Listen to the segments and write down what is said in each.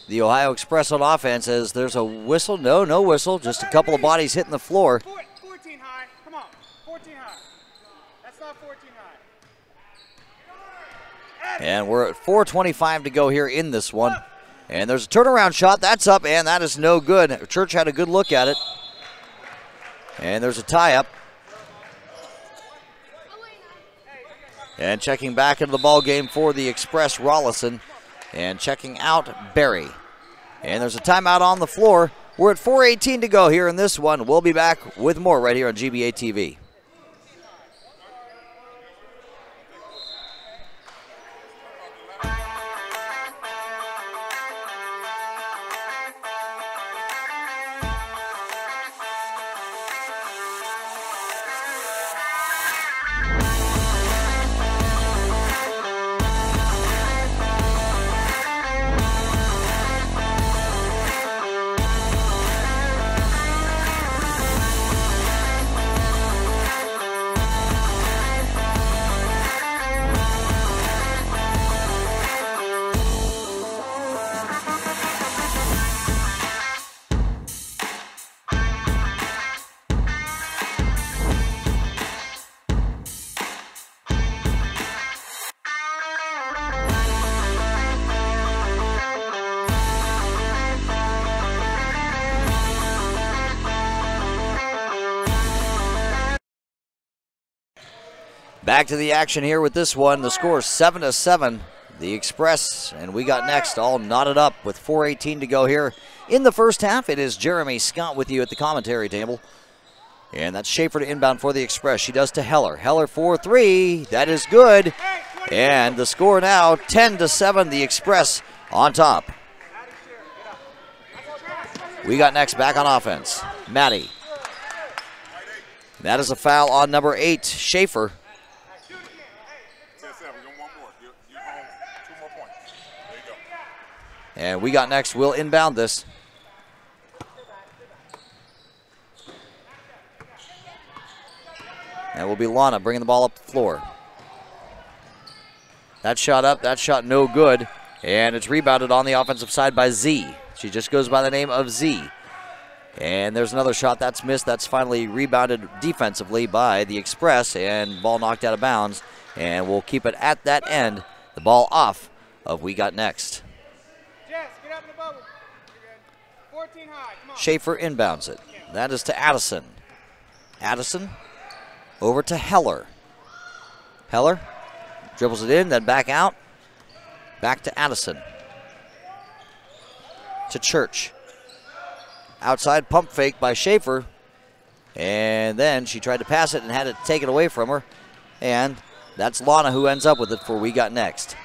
the Ohio Express on offense as there's a whistle. No whistle. Just a couple of bodies hitting the floor. 14 high. Come on. 14 high. That's not 14 high. And we're at 4:25 to go here in this one. And there's a turnaround shot. That's up, and that is no good. Church had a good look at it. And there's a tie-up. And checking back into the ball game for the Express, Rollison. And checking out, Berry. And there's a timeout on the floor. We're at 4:18 to go here in this one. We'll be back with more right here on GBA TV. Back to the action here with this one. The score is 7-7. The Express, and we got next all knotted up with 4:18 to go here in the first half. It is Jeremy Scott with you at the commentary table. And that's Schaefer to inbound for the Express. She does to Heller. Heller for three. That is good. And the score now 10-7. The Express on top. We got next back on offense. Maddie. That is a foul on number 8, Schaefer. And we got next. We'll inbound this. And will be Lana bringing the ball up the floor. That shot up, that shot no good. And it's rebounded on the offensive side by Z. She just goes by the name of Z. And there's another shot that's missed. That's finally rebounded defensively by the Express. And ball knocked out of bounds. And we'll keep it at that end. The ball off of We Got Next. Schaefer inbounds it. That is to Addison. Addison over to Heller. Heller dribbles it in, then back out. Back to Addison. To Church. Outside pump fake by Schaefer. And then she tried to pass it and had it taken away from her. And that's Lana who ends up with it for We Got Next.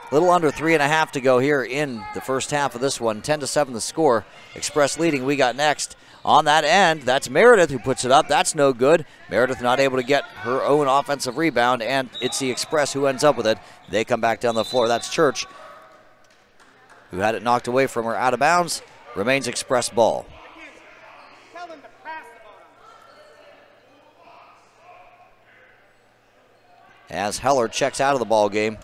Little under 3.5 to go here in the first half of this one. 10-7 the score. Express leading. We got next. On that end, that's Meredith who puts it up. That's no good. Meredith not able to get her own offensive rebound, and it's the Express who ends up with it. They come back down the floor. That's Church, who had it knocked away from her out of bounds. Remains Express ball. As Heller checks out of the ball game.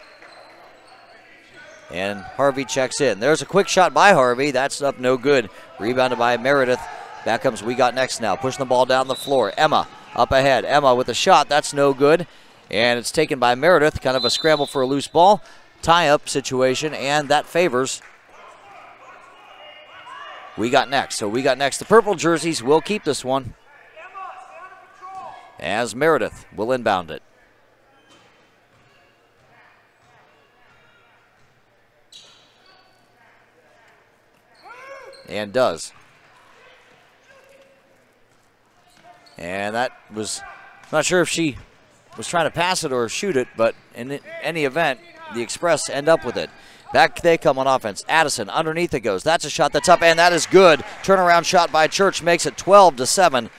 And Harvey checks in. There's a quick shot by Harvey. That's up no good. Rebounded by Meredith. Back comes We Got Next now. Pushing the ball down the floor. Emma up ahead. Emma with a shot. That's no good. And it's taken by Meredith. Kind of a scramble for a loose ball. Tie-up situation, and that favors We Got Next. So We Got Next. The purple jerseys will keep this one. As Meredith will inbound it. And does. And that was, not sure if she was trying to pass it or shoot it, but in any event, the Express end up with it. Back they come on offense. Addison, underneath it goes. That's a shot that's up, and that is good. Turnaround shot by Church makes it 12-7.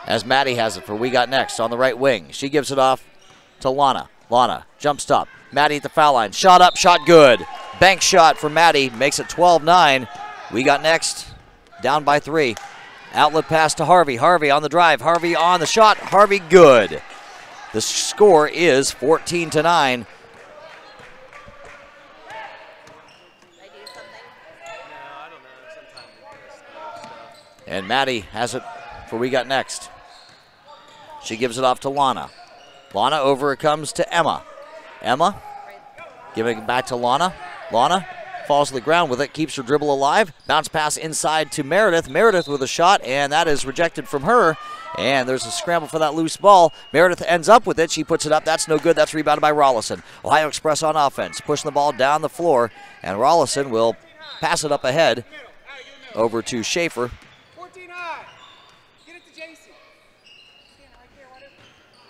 As Maddie has it for We Got Next on the right wing. She gives it off to Lana. Lana, jump stop. Maddie at the foul line. Shot up, shot good. Bank shot for Maddie. Makes it 12-9. We Got Next. Down by 3. Outlet pass to Harvey. Harvey on the drive. Harvey on the shot. Harvey good. The score is 14-9. And Maddie has it for We Got Next. She gives it off to Lana. Lana over it comes to Emma. Emma giving it back to Lana. Lana falls to the ground with it, keeps her dribble alive. Bounce pass inside to Meredith. Meredith with a shot, and that is rejected from her. And there's a scramble for that loose ball. Meredith ends up with it. She puts it up. That's no good. That's rebounded by Rollison. Ohio Express on offense, pushing the ball down the floor, and Rollison will pass it up ahead over to Schaefer.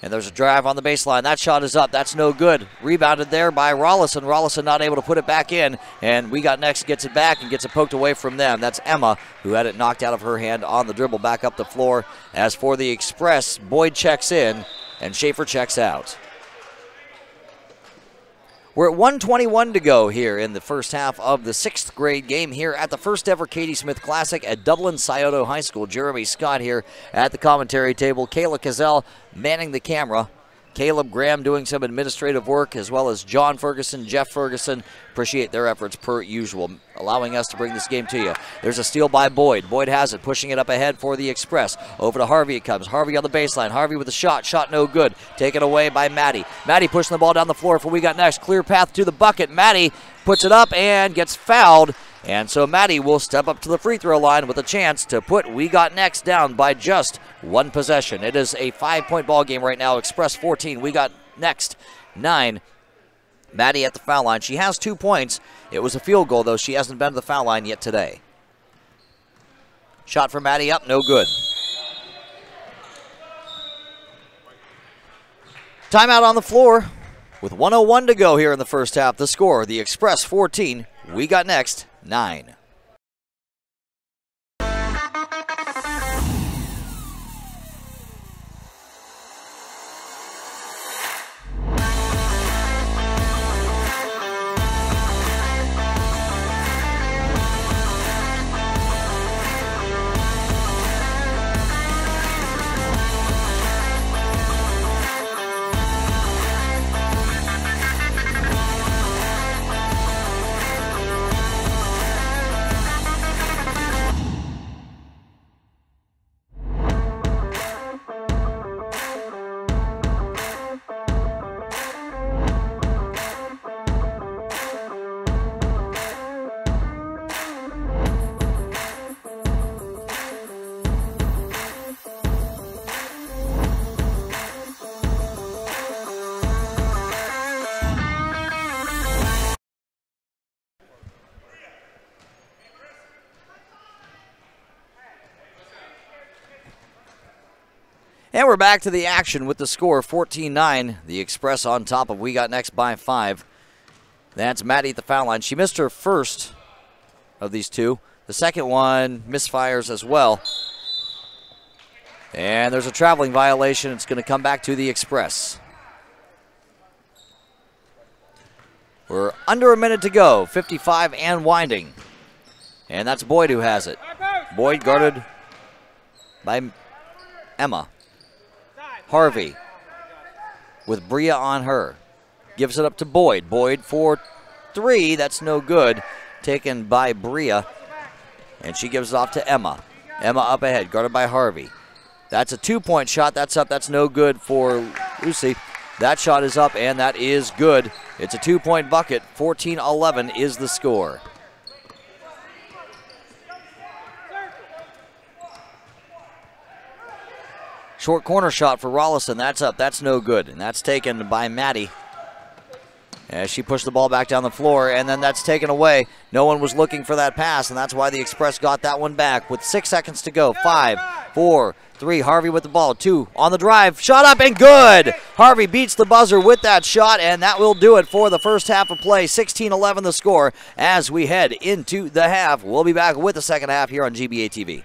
And there's a drive on the baseline. That shot is up. That's no good. Rebounded there by Rollison. Rollison not able to put it back in. And We Got Next gets it back and gets it poked away from them. That's Emma, who had it knocked out of her hand on the dribble back up the floor. As for the Express, Boyd checks in and Schaefer checks out. We're at 1:21 to go here in the first half of the 6th grade game here at the first ever Katie Smith Classic at Dublin-Scioto High School. Jeremy Scott here at the commentary table. Kayla Cazell manning the camera. Caleb Graham doing some administrative work, as well as John Ferguson, Jeff Ferguson. Appreciate their efforts per usual, allowing us to bring this game to you. There's a steal by Boyd. Boyd has it, pushing it up ahead for the Express. Over to Harvey it comes. Harvey on the baseline. Harvey with a shot. Shot no good. Taken away by Maddie. Maddie pushing the ball down the floor for We Got Next. Clear path to the bucket. Maddie puts it up and gets fouled. And so Maddie will step up to the free throw line with a chance to put We Got Next down by just one possession. It is a 5-point ball game right now. Express 14, We Got Next 9. Maddie at the foul line. She has 2 points. It was a field goal, though. She hasn't been to the foul line yet today. Shot for Maddie up, no good. Timeout on the floor with 1:01 to go here in the first half. The score, the Express 14, We Got Next 9. And we're back to the action with the score 14-9. The Express on top of We Got Next by 5. That's Maddie at the foul line. She missed her first of these two. The second one misfires as well. And there's a traveling violation. It's going to come back to the Express. We're under a minute to go. 55 and winding. And that's Boyd who has it. Boyd guarded by Emma. Harvey with Bria on her. Gives it up to Boyd. Boyd for 3. That's no good. Taken by Bria. And she gives it off to Emma. Emma up ahead, guarded by Harvey. That's a 2-point shot. That's up. That's no good for Lucy. That shot is up, and that is good. It's a 2-point bucket. 14-11 is the score. Short corner shot for Rollison. That's up. That's no good. And that's taken by Maddie as she pushed the ball back down the floor, and then that's taken away. No one was looking for that pass, and that's why the Express got that one back with 6 seconds to go. 5, 4, 3. Harvey with the ball. 2 on the drive. Shot up and good. Harvey beats the buzzer with that shot, and that will do it for the first half of play. 16-11 the score as we head into the half. We'll be back with the second half here on GBA TV.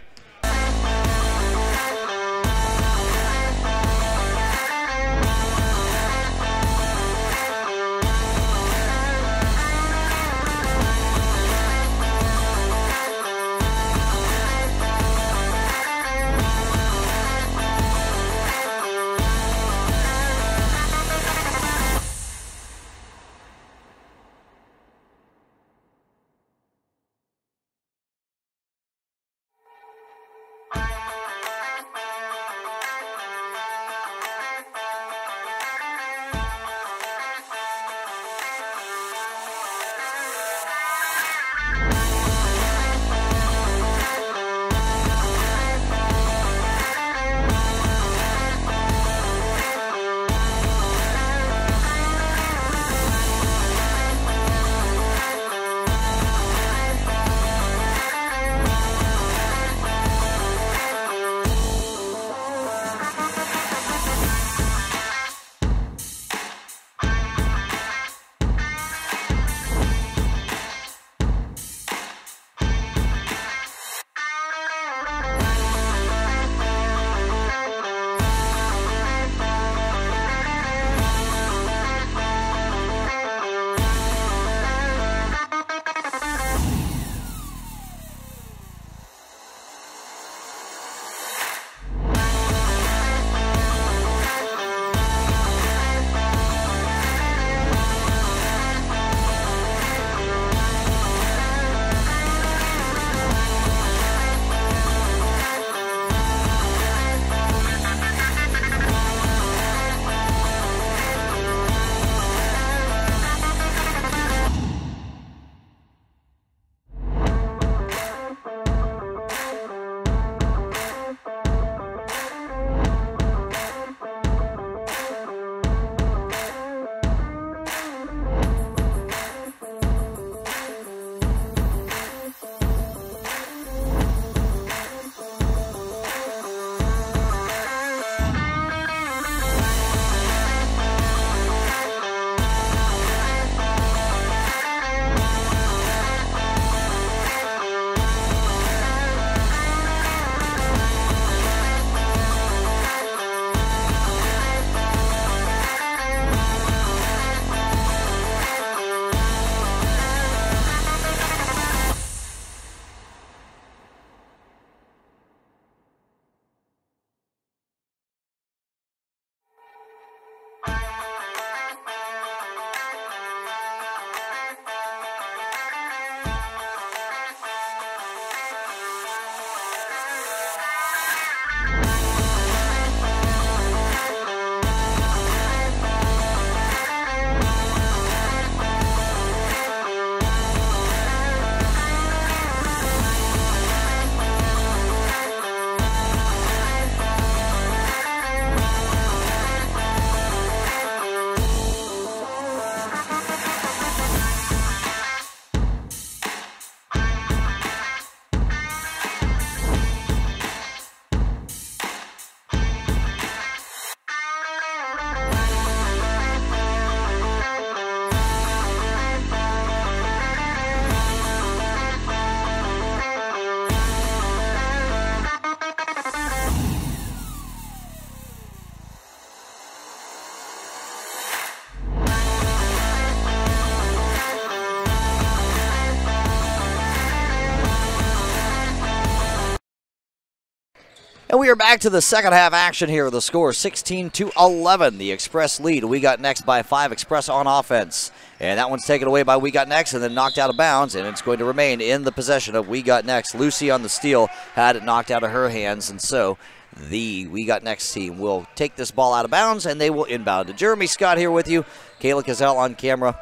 And we are back to the second half action here. The score 16-11. The Express lead. We got next by 5. Express on offense. And that one's taken away by We Got Next and then knocked out of bounds. And it's going to remain in the possession of We Got Next. Lucy on the steal had it knocked out of her hands. And so the We Got Next team will take this ball out of bounds and they will inbound it. Jeremy Scott here with you. Kayla Cazell on camera.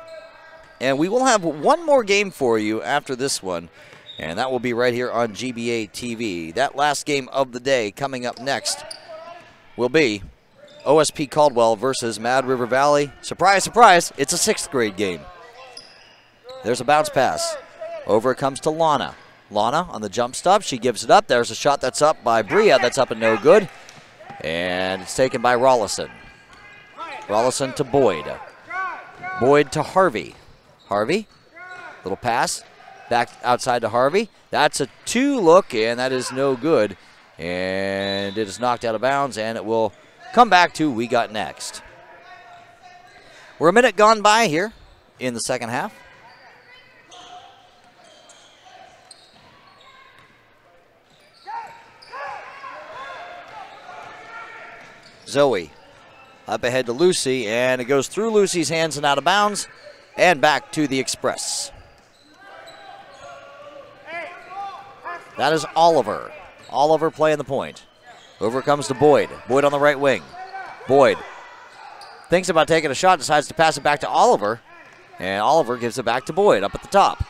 And we will have one more game for you after this one. And that will be right here on GBA TV. That last game of the day coming up next will be OSP Caldwell versus Mad River Valley. Surprise, surprise, it's a 6th grade game. There's a bounce pass. Over it comes to Lana. Lana on the jump stop. She gives it up. There's a shot that's up by Bria. That's up and no good. And it's taken by Rollison. Rollison to Boyd. Boyd to Harvey. Harvey, little pass. Back outside to Harvey. That's a 2 look, and that is no good. And it is knocked out of bounds, and it will come back to We Got Next. We're a minute gone by here in the second half. Zoe up ahead to Lucy, and it goes through Lucy's hands and out of bounds, and back to the Express. That is Oliver. Oliver playing the point. Over comes to Boyd. Boyd on the right wing. Boyd thinks about taking a shot, decides to pass it back to Oliver, and Oliver gives it back to Boyd up at the top.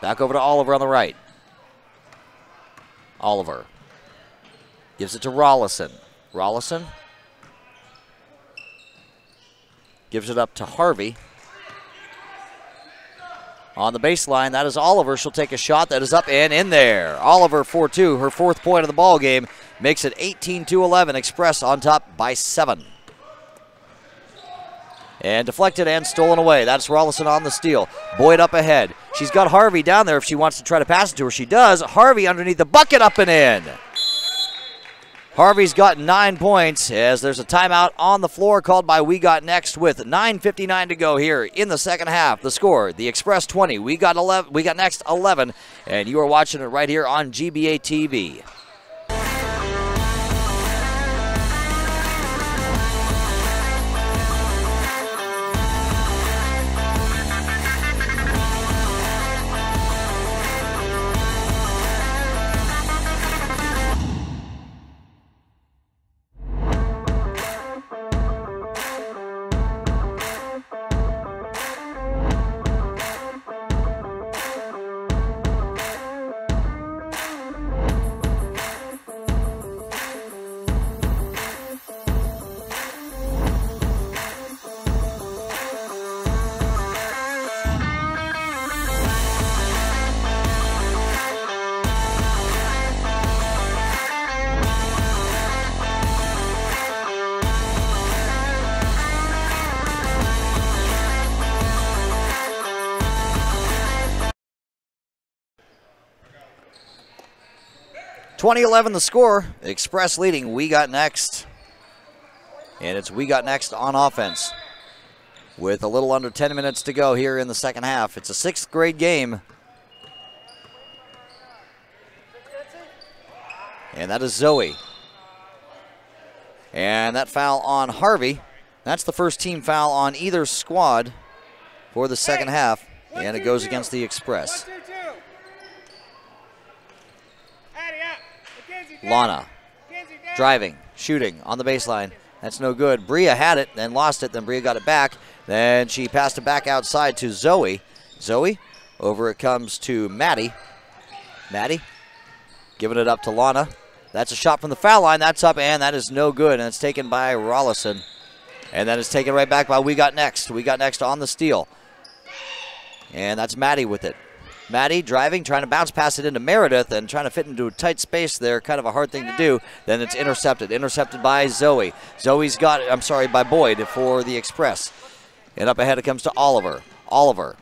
Back over to Oliver on the right. Oliver gives it to Rollison. Rollison gives it up to Harvey. On the baseline, that is Oliver. She'll take a shot that is up and in there. Oliver 4-2, her 4th point of the ball game, makes it 18-11. Express on top by 7. And deflected and stolen away. That's Rollison on the steal. Boyd up ahead. She's got Harvey down there if she wants to try to pass it to her. She does. Harvey underneath the bucket, up and in. Harvey's got 9 points as there's a timeout on the floor called by We Got Next with 9:59 to go here in the second half. The score, the Express 20, We Got Next 11, and you are watching it right here on GBA TV. (2011) the score. Express leading. We Got Next. And it's We Got Next on offense with a little under 10 minutes to go here in the second half. It's a 6th grade game. And that is Zoe. And that foul on Harvey. That's the first team foul on either squad for the second half. And it goes against the Express. Lana driving, shooting on the baseline. That's no good. Bria had it, then lost it. Then Bria got it back. Then she passed it back outside to Zoe. Zoe, over it comes to Maddie. Maddie giving it up to Lana. That's a shot from the foul line. That's up, and that is no good. And it's taken by Rollison. And then it's taken right back by We Got Next. We Got Next on the steal. And that's Maddie with it. Maddie driving, trying to bounce pass it into Meredith and trying to fit into a tight space there. Kind of a hard thing to do. Then it's intercepted. Intercepted by Zoe. Zoe's got it, by Boyd for the Express. And up ahead it comes to Oliver. Oliver.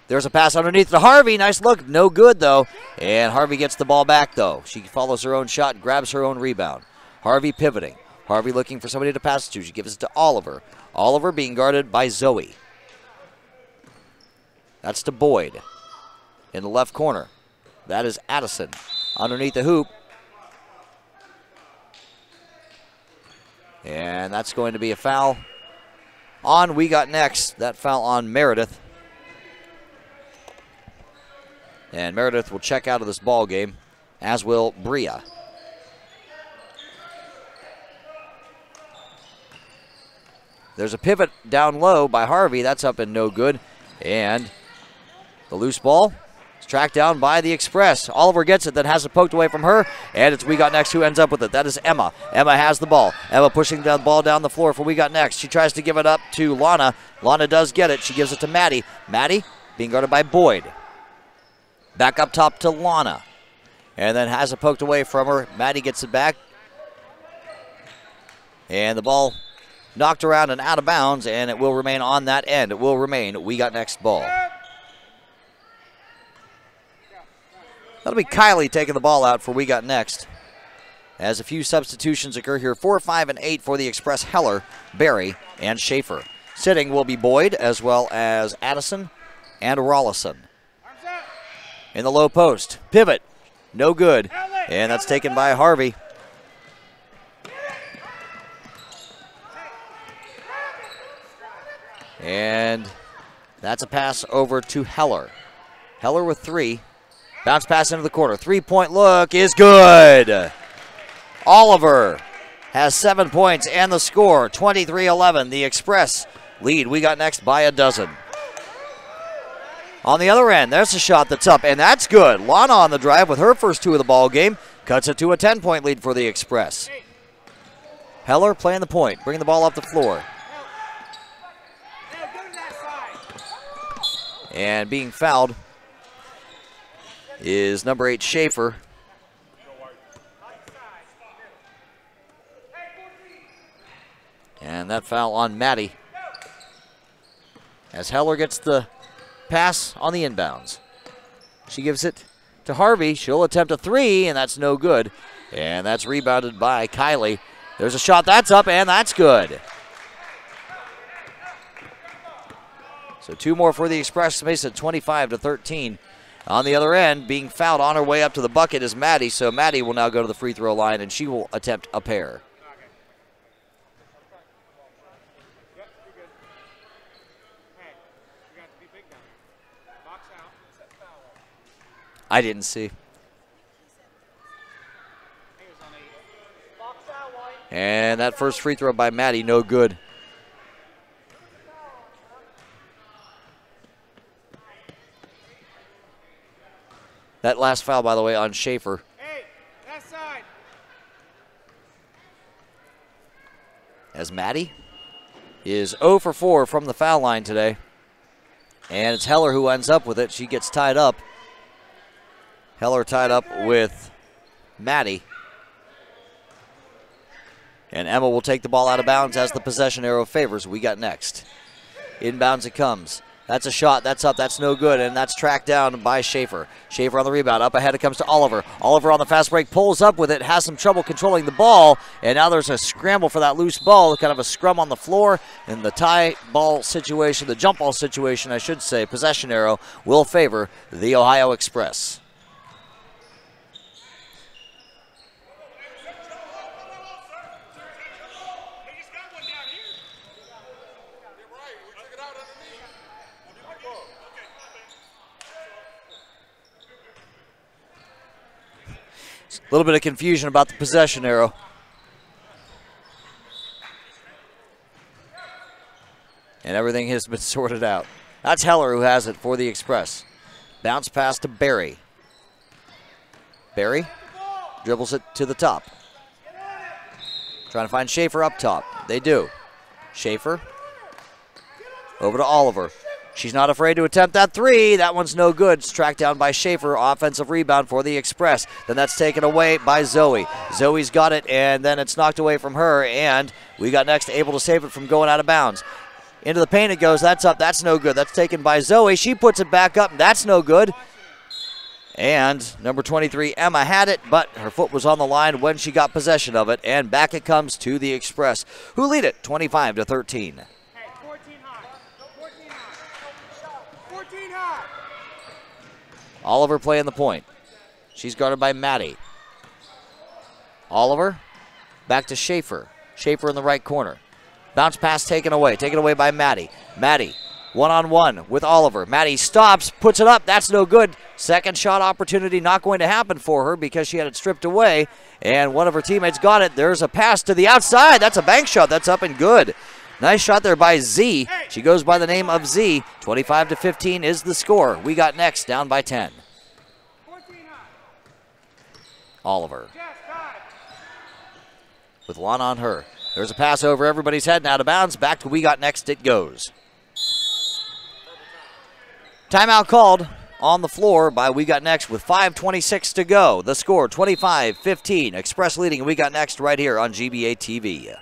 There's a pass underneath to Harvey. Nice look. No good, though. And Harvey gets the ball back, though. She follows her own shot, grabs her own rebound. Harvey pivoting. Harvey looking for somebody to pass it to. She gives it to Oliver. Oliver being guarded by Zoe. That's to Boyd. In the left corner. That is Addison. Underneath the hoop. And that's going to be a foul on We Got Next. That foul on Meredith. And Meredith will check out of this ball game, as will Bria. There's a pivot down low by Harvey. That's up and no good. And the loose ball is tracked down by the Express. Oliver gets it, then has it poked away from her. And it's We Got Next who ends up with it. That is Emma. Emma has the ball. Emma pushing the ball down the floor for We Got Next. She tries to give it up to Lana. Lana does get it. She gives it to Maddie. Maddie being guarded by Boyd. Back up top to Lana. And then has it poked away from her. Maddie gets it back. And the ball knocked around and out of bounds, and it will remain on that end. It will remain We Got Next ball. That'll be Kylie taking the ball out for We Got Next. As a few substitutions occur here, 4, 5, and 8 for the Express: Heller, Barry, and Schaefer. Sitting will be Boyd, as well as Addison and Rollison. In the low post, pivot, no good, and that's taken by Harvey. And that's a pass over to Heller. Heller with 3. Bounce pass into the corner. 3-point look is good. Oliver has 7 points and the score, 23-11. The Express lead We Got Next by a dozen. On the other end, there's a shot that's up, and that's good. Lana on the drive with her first 2 of the ball game. Cuts it to a 10-point lead for the Express. Heller playing the point, bringing the ball up the floor. And being fouled is number 8, Schaefer. And that foul on Maddie. As Heller gets the pass on the inbounds. She gives it to Harvey. She'll attempt a 3, and that's no good. And that's rebounded by Kylie. There's a shot that's up, and that's good. So 2 more for the Express, makes it 25-13. On the other end, being fouled on her way up to the bucket is Maddie. So Maddie will now go to the free throw line, and she will attempt a pair. I didn't see. And that first free throw by Maddie, no good. That last foul, by the way, on Schaefer. Hey, that side. As Maddie is 0 for 4 from the foul line today. And it's Heller who ends up with it. She gets tied up. Heller tied up with Maddie. And Emma will take the ball out of bounds as the possession arrow favors We Got Next. Inbounds it comes. That's a shot. That's up. That's no good. And that's tracked down by Schaefer. Schaefer on the rebound. Up ahead it comes to Oliver. Oliver on the fast break. Pulls up with it. Has some trouble controlling the ball. And now there's a scramble for that loose ball. Kind of a scrum on the floor. In the tie ball situation, the jump ball situation, I should say, possession arrow will favor the Ohio Express. A little bit of confusion about the possession arrow. And everything has been sorted out. That's Heller who has it for the Express. Bounce pass to Barry. Barry dribbles it to the top. Trying to find Schaefer up top. They do. Schaefer over to Oliver. She's not afraid to attempt that 3. That one's no good. It's tracked down by Schaefer. Offensive rebound for the Express. Then that's taken away by Zoe. Zoe's got it, and then it's knocked away from her, and We Got Next able to save it from going out of bounds. Into the paint it goes. That's up. That's no good. That's taken by Zoe. She puts it back up. That's no good. And number 23, Emma had it, but her foot was on the line when she got possession of it, and back it comes to the Express, who lead it 25-13. Oliver playing the point. She's guarded by Maddie. Oliver back to Schaefer. Schaefer in the right corner. Bounce pass taken away by Maddie. Maddie, one-on-one with Oliver. Maddie stops, puts it up. That's no good. Second shot opportunity not going to happen for her because she had it stripped away, and one of her teammates got it. There's a pass to the outside. That's a bank shot. That's up and good. Nice shot there by Z. She goes by the name of Z. 25-15 is the score. We got next, down by 10. Oliver with one on her. There's a pass over everybody's head and out of bounds. Back to We Got Next it goes. Timeout called on the floor by We Got Next with 5:26 to go. The score 25-15. Express leading We Got Next right here on GBA TV.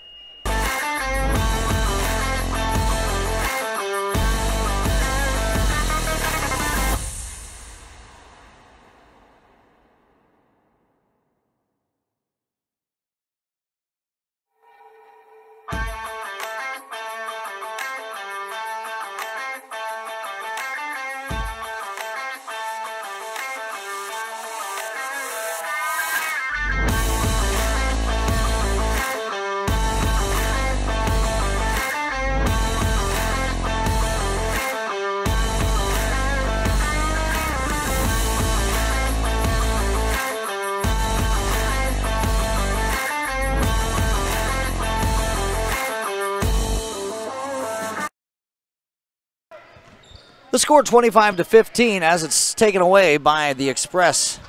The score 25-15 as it's taken away by the Express.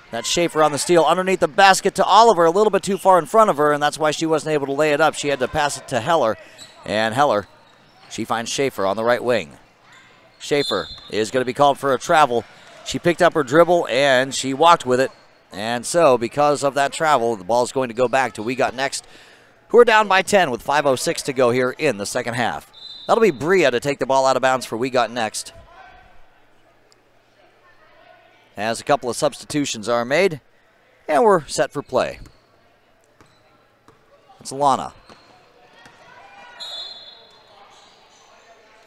That's Schaefer on the steal underneath the basket to Oliver, a little bit too far in front of her, and that's why she wasn't able to lay it up. She had to pass it to Heller, and Heller, she finds Schaefer on the right wing. Schaefer is going to be called for a travel. She picked up her dribble, and she walked with it, and so because of that travel, the ball is going to go back to We Got Next, who are down by 10 with 5:06 to go here in the second half. That'll be Bria to take the ball out of bounds for We Got Next. As a couple of substitutions are made, and we're set for play. It's Lana.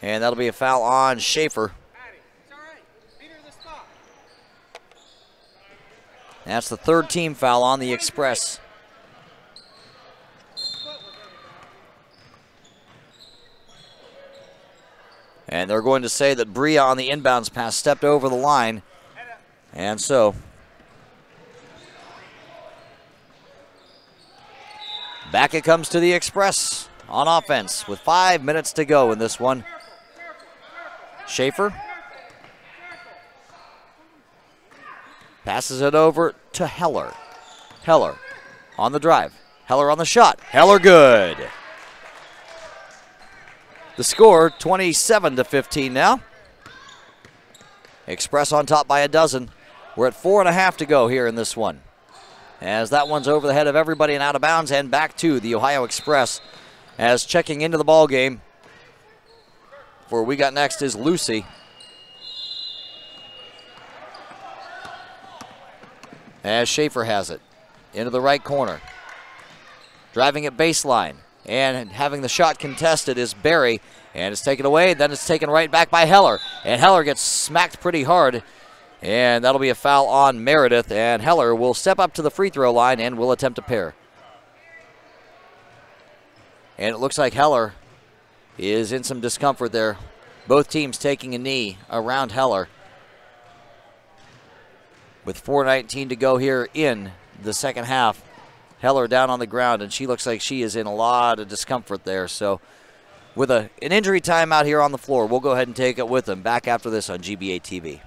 And that'll be a foul on Schaefer. That's the third team foul on the Express. And they're going to say that Bria on the inbounds pass stepped over the line. And so, back it comes to the Express on offense with 5 minutes to go in this one. Schaefer passes it over to Heller. Heller on the drive. Heller on the shot. Heller good. The score 27-15 now. Express on top by a dozen. We're at 4.5 to go here in this one. As that one's over the head of everybody and out of bounds, and back to the Ohio Express. As checking into the ball game for We Got Next is Lucy. As Schaefer has it into the right corner. Driving at baseline and having the shot contested is Barry. And it's taken away, then it's taken right back by Heller. And Heller gets smacked pretty hard. And that'll be a foul on Meredith. And Heller will step up to the free throw line and will attempt a pair. And it looks like Heller is in some discomfort there. Both teams taking a knee around Heller. With 4:19 to go here in the second half. Heller down on the ground, and she looks like she is in a lot of discomfort there. So with an injury timeout here on the floor, we'll go ahead and take it with them. Back after this on GBA TV.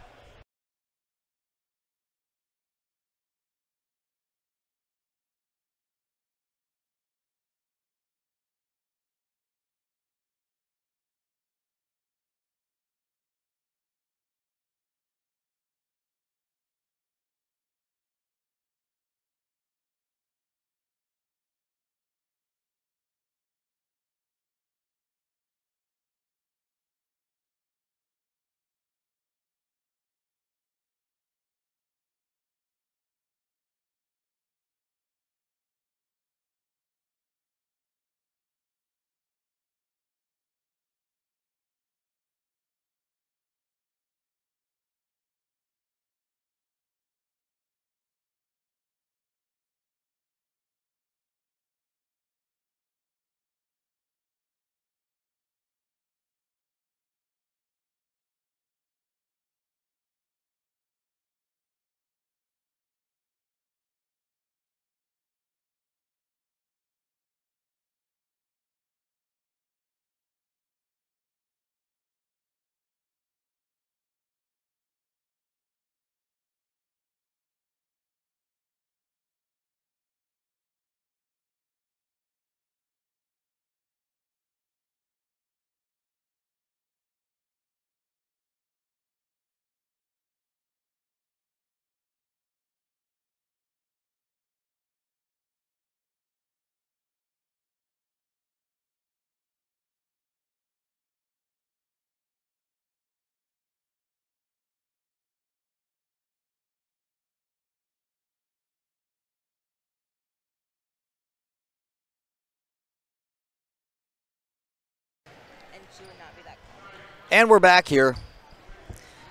And we're back here.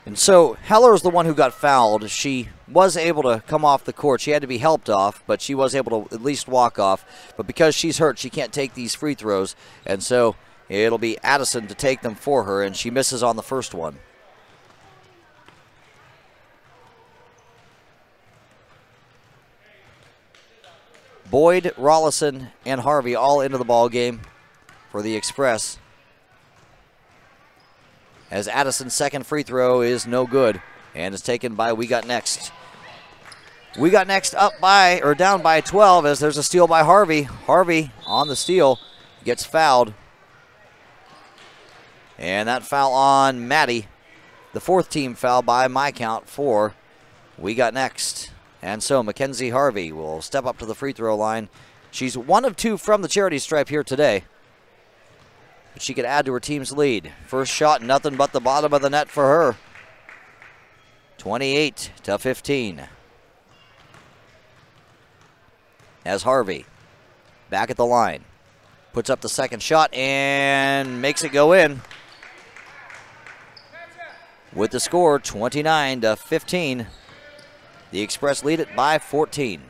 And so Heller's the one who got fouled. She was able to come off the court. She had to be helped off, but she was able to at least walk off. But because she's hurt, she can't take these free throws. And so it'll be Addison to take them for her, and she misses on the first one. Boyd, Rollison, and Harvey all into the ball game for the Express. As Addison's second free throw is no good and is taken by We Got Next. We Got Next up by, or down by 12 as there's a steal by Harvey. Harvey on the steal gets fouled. And that foul on Maddie. The fourth team foul by my count for We Got Next. And so Mackenzie Harvey will step up to the free throw line. She's 1 of 2 from the charity stripe here today. But she could add to her team's lead. First shot, nothing but the bottom of the net for her. 28-15. As Harvey back at the line. Puts up the second shot and makes it go in. With the score, 29-15. The Express lead it by 14.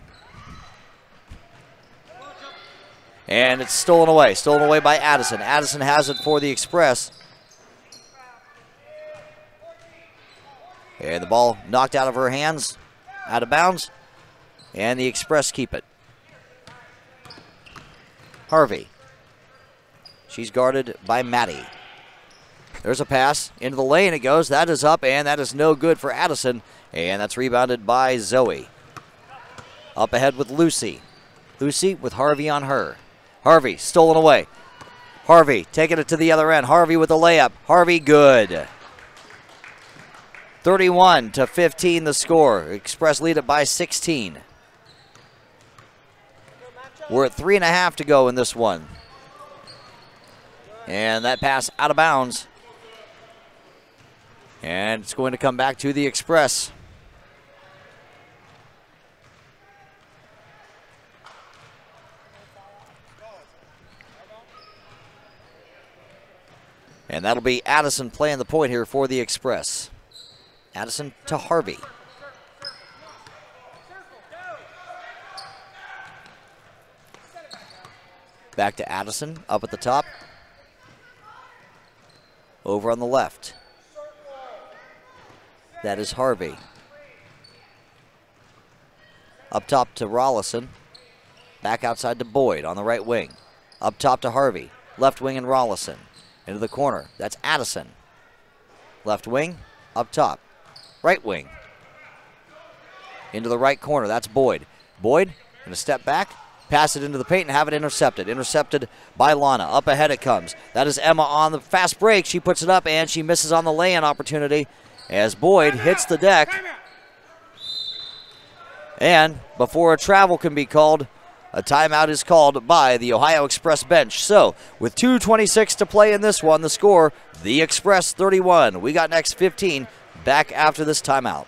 And it's stolen away by Addison. Addison has it for the Express. And the ball knocked out of her hands, out of bounds, and the Express keep it. Harvey. She's guarded by Maddie. There's a pass into the lane. It goes. That is up, and that is no good for Addison. And that's rebounded by Zoe. Up ahead with Lucy. Lucy with Harvey on her. Harvey stolen away. Harvey taking it to the other end. Harvey with the layup. Harvey good. 31-15 the score. Express lead it by 16. We're at 3.5 to go in this one. And that pass out of bounds. And it's going to come back to the Express. And that'll be Addison playing the point here for the Express. Addison to Harvey. Back to Addison, up at the top. Over on the left. That is Harvey. Up top to Rollison. Back outside to Boyd on the right wing. Up top to Harvey. Left wing and Rollison. Into the corner. That's Addison. Left wing. Up top. Right wing. Into the right corner. That's Boyd. Boyd going to step back. Pass it into the paint and have it intercepted. Intercepted by Lana. Up ahead it comes. That is Emma on the fast break. She puts it up and she misses on the lay-in opportunity as Boyd hits the deck. And before a travel can be called, a timeout is called by the Ohio Express bench. So, with 2:26 to play in this one, the score, the Express 31. We Got Next 15. Back after this timeout.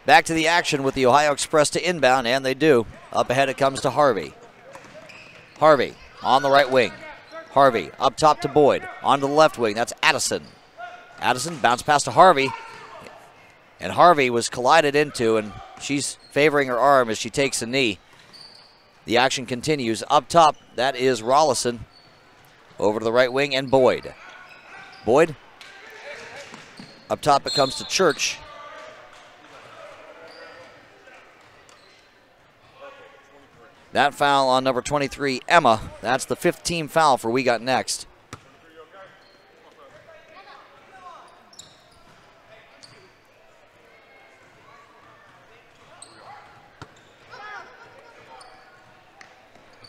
Back to the action with the Ohio Express to inbound, and they do. Up ahead it comes to Harvey. Harvey on the right wing. Harvey up top to Boyd. On to the left wing, that's Addison. Addison bounce pass to Harvey. And Harvey was collided into, and she's favoring her arm as she takes a knee. The action continues. Up top, that is Rollison. Over to the right wing, and Boyd. Boyd. Up top, it comes to Church. That foul on number 23, Emma. That's the 15th foul for We Got Next.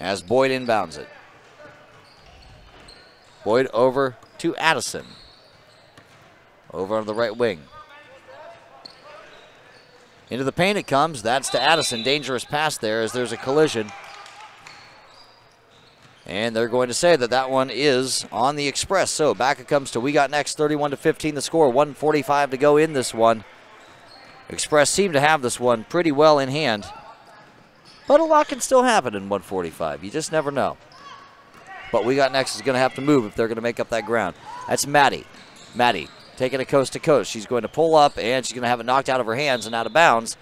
As Boyd inbounds it. Boyd over to Addison. Over on the right wing. Into the paint it comes. That's to Addison. Dangerous pass there as there's a collision. And they're going to say that that one is on the Express. So back it comes to We Got Next, 31-15 the score. 1:45 to go in this one. Express seem to have this one pretty well in hand. But a lot can still happen in 1:45. You just never know. But We Got Next is going to have to move if they're going to make up that ground. That's Maddie. Maddie taking it coast to coast. She's going to pull up, and she's going to have it knocked out of her hands and out of bounds.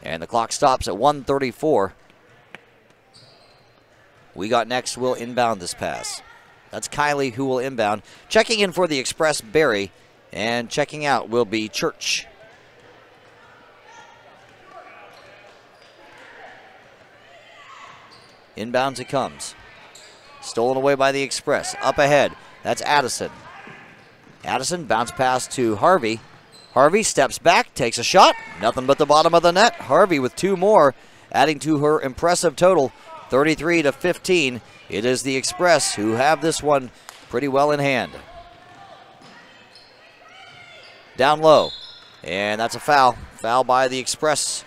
And the clock stops at 1:34. We Got Next will inbound this pass. That's Kylie who will inbound. Checking in for the Express, Barry. And checking out will be Church. Inbounds it comes. Stolen away by the Express. Up ahead, that's Addison. Addison bounce pass to Harvey. Harvey steps back, takes a shot. Nothing but the bottom of the net. Harvey with two more, adding to her impressive total, 33-15. It is the Express who have this one pretty well in hand. Down low, and that's a foul. Foul by the Express.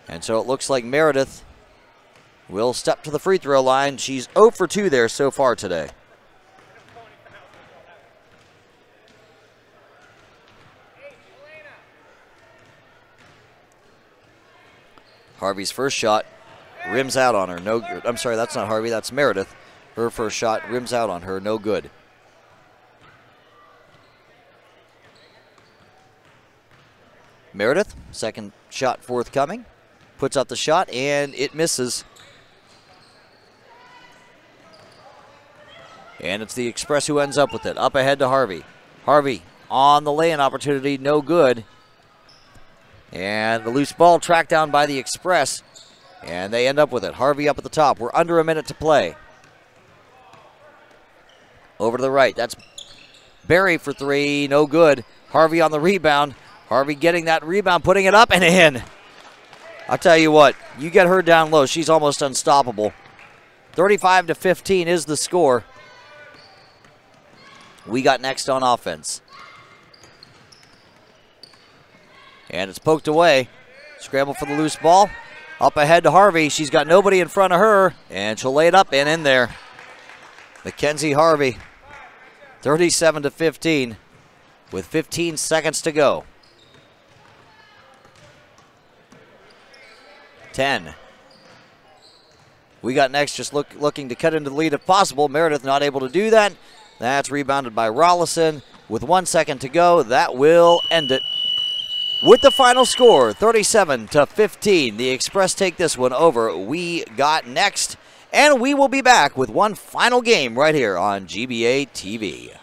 And so it looks like Meredith will step to the free throw line. She's 0 for 2 there so far today. Harvey's first shot rims out on her. No good. I'm sorry, that's not Harvey, that's Meredith. Her first shot rims out on her. No good. Meredith, second shot forthcoming. Puts up the shot, and it misses. And it's the Express who ends up with it. Up ahead to Harvey. Harvey on the lay-in opportunity, no good. And the loose ball tracked down by the Express. And they end up with it. Harvey up at the top. We're under a minute to play. Over to the right. That's Barry for three. No good. Harvey on the rebound. Harvey getting that rebound, putting it up and in. I'll tell you what, you get her down low, she's almost unstoppable. 35-15 is the score. We Got Next on offense. And it's poked away. Scramble for the loose ball. Up ahead to Harvey. She's got nobody in front of her, and she'll lay it up and in there. Mackenzie Harvey, 37-15 with 15 seconds to go. 10. We Got Next just looking to cut into the lead if possible. Meredith not able to do that. That's rebounded by Rollison. With 1 second to go, that will end it. With the final score, 37-15, the Express take this one over. We Got Next, and we will be back with one final game right here on GBA TV.